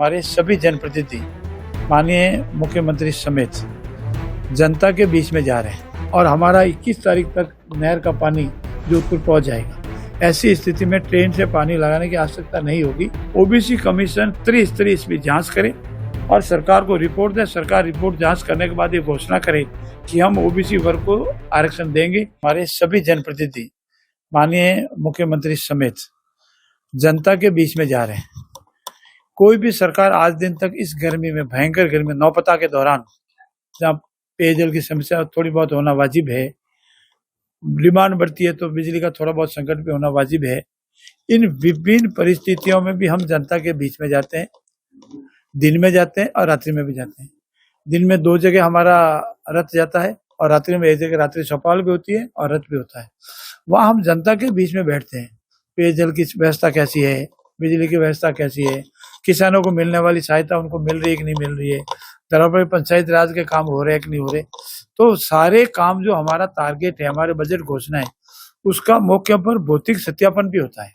हमारे सभी जनप्रतिनिधि माननीय मुख्यमंत्री समेत जनता के बीच में जा रहे हैं और हमारा 21 तारीख तक नहर का पानी जोधपुर पहुंच जाएगा। ऐसी स्थिति में ट्रेन से पानी लगाने की आवश्यकता नहीं होगी। ओबीसी कमीशन त्रिस्तरीय इसमें जांच करे और सरकार को रिपोर्ट दे। सरकार रिपोर्ट जांच करने के बाद ये घोषणा करे कि हम ओबीसी वर्ग को आरक्षण देंगे। हमारे सभी जनप्रतिनिधि माननीय मुख्यमंत्री समेत जनता के बीच में जा रहे हैं। कोई भी सरकार आज दिन तक इस गर्मी में, भयंकर गर्मी, नौपता के दौरान जहाँ पेयजल की समस्या थोड़ी बहुत होना वाजिब है, डिमांड बढ़ती है तो बिजली का थोड़ा बहुत संकट भी होना वाजिब है। इन विभिन्न परिस्थितियों में भी हम जनता के बीच में जाते हैं। दिन में जाते हैं और रात्रि में भी जाते हैं। दिन में 2 जगह हमारा रथ जाता है और रात्रि में 1 जगह रात्रि चौपाल भी होती है और रथ भी होता है। वहाँ हम जनता के बीच में बैठते हैं। पेयजल की व्यवस्था कैसी है, बिजली की व्यवस्था कैसी है, किसानों को मिलने वाली सहायता उनको मिल रही है कि नहीं मिल रही है, तरह पर पंचायत राज के काम हो रहे हैं कि नहीं हो रहे। तो सारे काम जो हमारा टारगेट है, हमारे बजट घोषणा है, उसका मौके पर भौतिक सत्यापन भी होता है।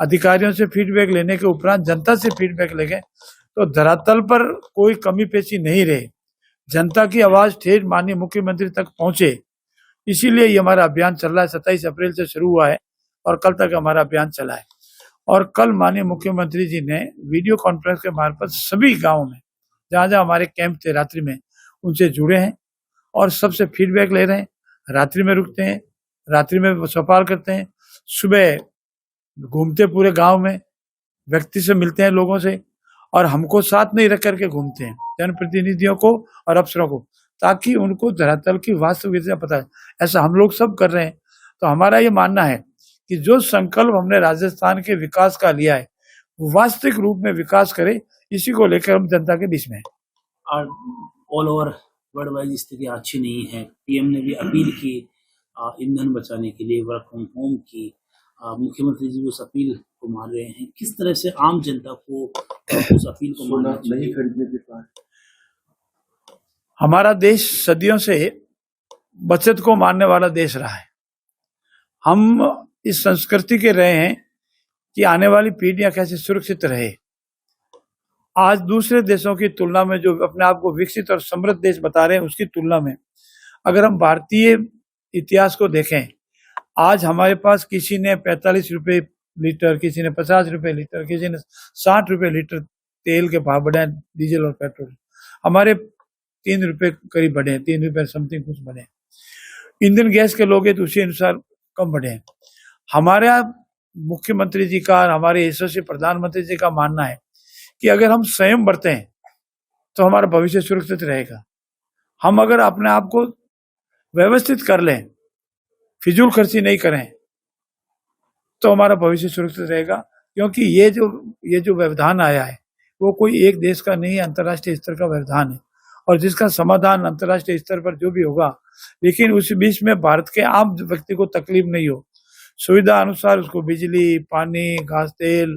अधिकारियों से फीडबैक लेने के उपरांत जनता से फीडबैक लेंगे तो धरातल पर कोई कमी पेशी नहीं रहे, जनता की आवाज ठेठ माननीय मुख्यमंत्री तक पहुंचे। इसीलिए ये हमारा अभियान चल रहा है। 27 अप्रैल से शुरू हुआ है और कल तक हमारा अभियान चला है। और कल माननीय मुख्यमंत्री जी ने वीडियो कॉन्फ्रेंस के मार्फत सभी गांवों में जहां जहां हमारे कैंप थे रात्रि में, उनसे जुड़े हैं और सबसे फीडबैक ले रहे हैं। रात्रि में रुकते हैं, रात्रि में चौपाल करते हैं, सुबह घूमते पूरे गांव में, व्यक्ति से मिलते हैं लोगों से और हमको साथ नहीं रख करके घूमते हैं, जनप्रतिनिधियों को और अफसरों को, ताकि उनको धरातल की वास्तविकता पता है। ऐसा हम लोग सब कर रहे हैं। तो हमारा ये मानना है कि जो संकल्प हमने राजस्थान के विकास का लिया है वो वास्तविक रूप में विकास करे, इसी को लेकर हम जनता के बीच में हैं। ऑल ओवर वर्ल्ड वाइड स्थिति अच्छी नहीं है। पीएम ने भी अपील की ईंधन बचाने के लिए, वर्क फ्रॉम होम की। मुख्यमंत्री जी उस अपील को मान रहे हैं। किस तरह से आम जनता को उस अपील को मानना चाहिए? खरीदने के बाद हमारा देश सदियों से बचत को मानने वाला देश रहा है। हम इस संस्कृति के रहे हैं कि आने वाली पीढ़ियां कैसे सुरक्षित रहे। आज दूसरे देशों की तुलना में, जो अपने आप को विकसित और समृद्ध देश बता रहे हैं, उसकी तुलना में अगर हम भारतीय इतिहास को देखें, आज हमारे पास किसी ने 45 रुपए लीटर, किसी ने 50 रुपए लीटर, किसी ने 60 रुपए लीटर तेल के भाव बढ़े, डीजल और पेट्रोल हमारे 3 रुपए करीब बढ़े, 3 रुपए समथिंग कुछ बढ़े। इंडियन गैस के लोग तो उसी अनुसार कम बढ़े हैं। हमारे मुख्यमंत्री जी का, हमारे यशस्वी प्रधानमंत्री जी का मानना है कि अगर हम स्वयं बढ़ते हैं तो हमारा भविष्य सुरक्षित रहेगा। हम अगर अपने आप को व्यवस्थित कर लें, फिजूल खर्ची नहीं करें, तो हमारा भविष्य सुरक्षित रहेगा। क्योंकि ये जो व्यवधान आया है वो कोई एक देश का नहीं है, अंतर्राष्ट्रीय स्तर का व्यवधान है और जिसका समाधान अंतर्राष्ट्रीय स्तर पर जो भी होगा, लेकिन उस बीच में भारत के आम व्यक्ति को तकलीफ नहीं हो, सुविधा अनुसार उसको बिजली, पानी, घास तेल,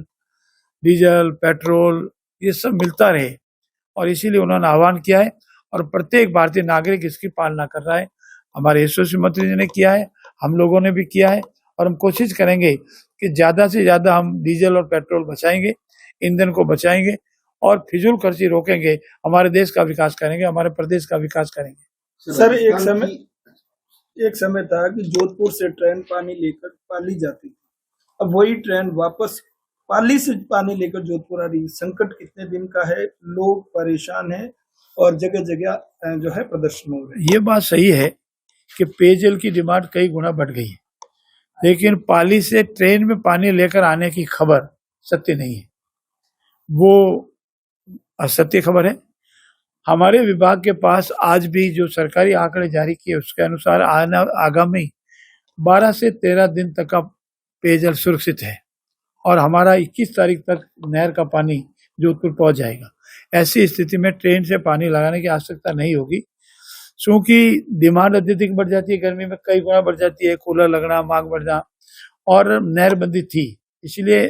डीजल, पेट्रोल ये सब मिलता रहे। और इसीलिए उन्होंने आह्वान किया है और प्रत्येक भारतीय नागरिक इसकी पालना कर रहा है। हमारे यशस्वी मंत्री जी ने किया है, हम लोगों ने भी किया है और हम कोशिश करेंगे कि ज्यादा से ज्यादा हम डीजल और पेट्रोल बचाएंगे, ईंधन को बचाएंगे और फिजूल खर्ची रोकेंगे। हमारे देश का विकास करेंगे, हमारे प्रदेश का विकास करेंगे। सर, एक समय था कि जोधपुर से ट्रेन पानी लेकर पाली जाती थी, अब वही ट्रेन वापस पाली से पानी लेकर जोधपुर आ रही। संकट कितने दिन का है, लोग परेशान हैं और जगह जगह जो है प्रदर्शन हो रहे हैं। ये बात सही है कि पेयजल की डिमांड कई गुना बढ़ गई है, लेकिन पाली से ट्रेन में पानी लेकर आने की खबर सत्य नहीं है, वो असत्य खबर है। हमारे विभाग के पास आज भी जो सरकारी आंकड़े जारी किए उसके अनुसार आगामी 12 से 13 दिन तक का पेयजल सुरक्षित है और हमारा 21 तारीख तक नहर का पानी जोधपुर पहुंच जाएगा। ऐसी स्थिति में ट्रेन से पानी लगाने की आवश्यकता नहीं होगी, क्योंकि डिमांड अत्यधिक बढ़ जाती है, गर्मी में कई गुना बढ़ जाती है, कूलर लगना, मांग बढ़ना और नहरबंदी थी, इसलिए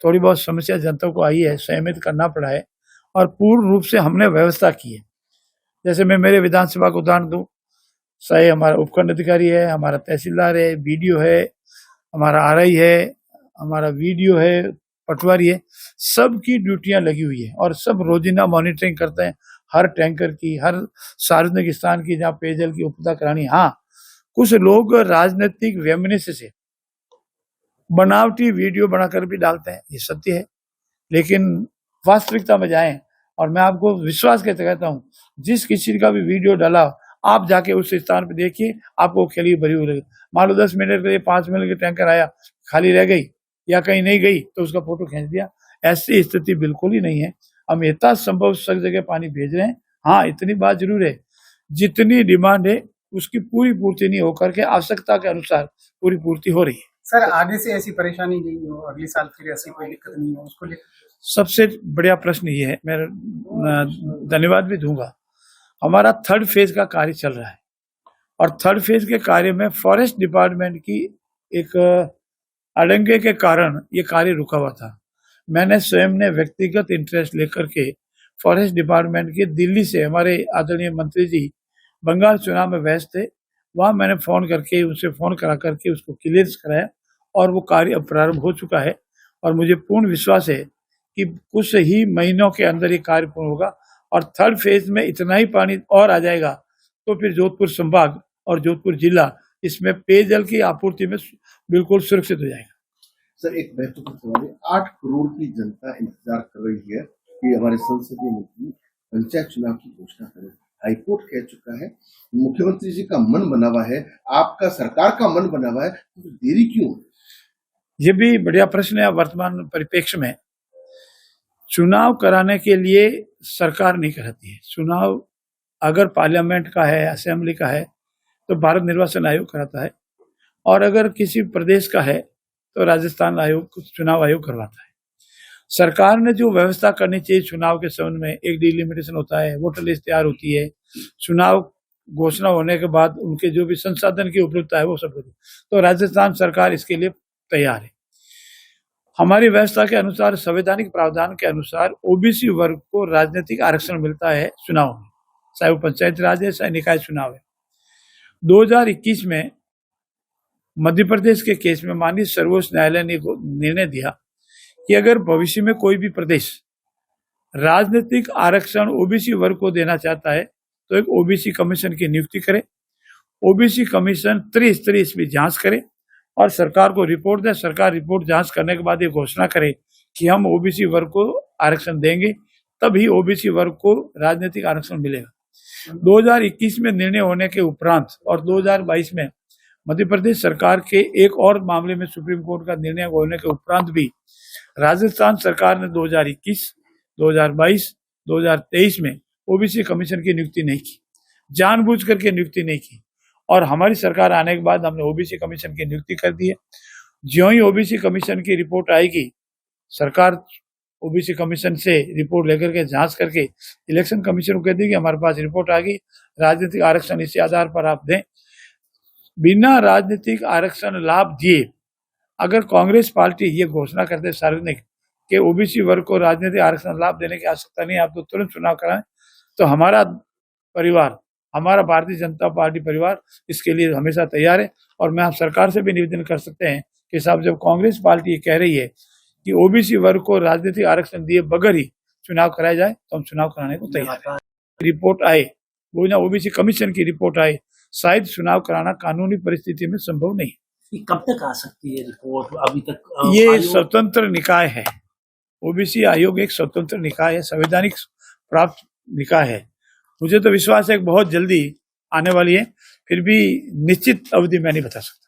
थोड़ी बहुत समस्या जनता को आई है, सहमत करना पड़ा है और पूर्ण रूप से हमने व्यवस्था की है। जैसे मैं मेरे विधानसभा को उदाहरण दूं, चाहे हमारा उपखंड अधिकारी है, हमारा तहसीलदार है, बीडीओ है, हमारा आरआई है, हमारा वीडियो है, पटवारी है, सबकी ड्यूटियां लगी हुई है और सब रोजिना मॉनिटरिंग करते हैं हर टैंकर की, हर सार्वजनिक स्थान की जहाँ पेयजल की उपलब्धता करानी। हाँ, कुछ लोग राजनीतिक वेमनस्य से बनावटी वीडियो बनाकर भी डालते हैं, ये सत्य है, लेकिन वास्तविकता में जाएं और मैं आपको विश्वास के कहता हूँ, जिस किसी का भी वीडियो डाला आप जाके उस स्थान पे देखिए, आपको खेली भरी हुई लगे। मान लो 10 मिनट के लिए 5 मिनट के टैंकर आया, खाली रह गई या कहीं नहीं गई तो उसका फोटो खींच दिया। ऐसी स्थिति बिल्कुल ही नहीं है। हम यथा संभव सब जगह पानी भेज रहे हैं। हाँ, इतनी बात जरूर है, जितनी डिमांड है उसकी पूरी पूर्ति नहीं होकर के आवश्यकता के अनुसार पूरी पूर्ति हो रही है। सर, आगे से ऐसी परेशानी नहीं हो, अगले साल फिर ऐसी कोई दिक्कत नहीं हो, उसको लेकर सबसे बढ़िया प्रश्न ये है, मैं धन्यवाद भी दूंगा। हमारा 3rd फेज का कार्य चल रहा है और 3rd फेज के कार्य में फॉरेस्ट डिपार्टमेंट की एक अड़ंगे के कारण ये कार्य रुका हुआ था। मैंने स्वयं ने व्यक्तिगत इंटरेस्ट लेकर के फॉरेस्ट डिपार्टमेंट के दिल्ली से हमारे आदरणीय मंत्री जी बंगाल चुनाव में व्यस्त थे, वहाँ मैंने फ़ोन करके उनसे फ़ोन करा करके उसको क्लियरेंस कराया और वो कार्य अब प्रारंभ हो चुका है और मुझे पूर्ण विश्वास है कि कुछ ही महीनों के अंदर ये कार्य पूर्ण होगा और 3rd फेज में इतना ही पानी और आ जाएगा तो फिर जोधपुर संभाग और जोधपुर जिला इसमें पेयजल की आपूर्ति में बिल्कुल सुरक्षित हो जाएगा। सर, एक महत्वपूर्ण सवाल है, 8 करोड़ की जनता इंतजार कर रही है कि हमारे संसदीय मंत्री पंचायत चुनाव की घोषणा करें। हाईकोर्ट कह चुका है, मुख्यमंत्री जी का मन बना हुआ है, आपका सरकार का मन बना हुआ है, तो देरी क्यों? ये भी बढ़िया प्रश्न है। वर्तमान परिप्रेक्ष्य में चुनाव कराने के लिए सरकार नहीं कराती है। चुनाव अगर पार्लियामेंट का है, असेंबली का है तो भारत निर्वाचन आयोग कराता है और अगर किसी प्रदेश का है तो राजस्थान आयोग, चुनाव आयोग करवाता है। सरकार ने जो व्यवस्था करनी चाहिए चुनाव के संबंध में, एक डिलिमिटेशन होता है, वोटर लिस्ट तैयार होती है, चुनाव घोषणा होने के बाद उनके जो भी संसाधन की उपलब्धता है वो सब होती है, तो राजस्थान सरकार इसके लिए तैयार है। हमारी व्यवस्था के अनुसार, संवैधानिक प्रावधान के अनुसार ओबीसी वर्ग को राजनीतिक आरक्षण मिलता है चुनाव में, चाहे वो पंचायत राज है चाहे निकाय चुनाव है। 2021 में मध्य प्रदेश के केस में माननीय सर्वोच्च न्यायालय ने निर्णय दिया कि अगर भविष्य में कोई भी प्रदेश राजनीतिक आरक्षण ओबीसी वर्ग को देना चाहता है तो एक ओबीसी कमीशन की नियुक्ति करे। ओबीसी कमीशन त्रिस्तरीय इसमें जांच करे और सरकार को रिपोर्ट दे। सरकार रिपोर्ट जांच करने के बाद ये घोषणा करे कि हम ओबीसी वर्ग को आरक्षण देंगे, तभी ओबीसी वर्ग को राजनीतिक आरक्षण मिलेगा। 2021 में निर्णय होने के उपरांत और 2022 में मध्य प्रदेश सरकार के एक और मामले में सुप्रीम कोर्ट का निर्णय होने के उपरांत भी राजस्थान सरकार ने 2021, 2022, 2023 में ओबीसी कमीशन की नियुक्ति नहीं की, जानबूझ करके नियुक्ति नहीं की और हमारी सरकार आने के बाद हमने ओबीसी कमीशन की नियुक्ति कर दी है। ज्यों ही ओबीसी कमीशन की रिपोर्ट आएगी, सरकार ओबीसी कमीशन से रिपोर्ट लेकर के जांच करके इलेक्शन कमीशन को कह देगी हमारे पास रिपोर्ट आ गई, राजनीतिक आरक्षण इसी आधार पर आप दें। बिना राजनीतिक आरक्षण लाभ दिए अगर कांग्रेस पार्टी ये घोषणा कर दे सार्वजनिक कि ओबीसी वर्ग को राजनीतिक आरक्षण लाभ देने की आवश्यकता नहीं, आप तो तुरंत चुनाव कराएं, तो हमारा परिवार, हमारा भारतीय जनता पार्टी परिवार इसके लिए हमेशा तैयार है। और मैं आप सरकार से भी निवेदन कर सकते हैं कि साहब, जब कांग्रेस पार्टी ये कह रही है कि ओबीसी वर्ग को राजनीतिक आरक्षण दिए बगैर ही चुनाव कराया जाए तो हम चुनाव कराने को तैयार हैं। रिपोर्ट आए, वो ना ओबीसी कमीशन की रिपोर्ट आए, शायद चुनाव कराना कानूनी परिस्थिति में संभव नहीं। कब तक आ सकती है रिपोर्ट? अभी तक ये स्वतंत्र निकाय है, ओबीसी आयोग एक स्वतंत्र निकाय है, संवैधानिक प्राप्त निकाय है। मुझे तो विश्वास है कि बहुत जल्दी आने वाली है, फिर भी निश्चित अवधि मैं नहीं बता सकता।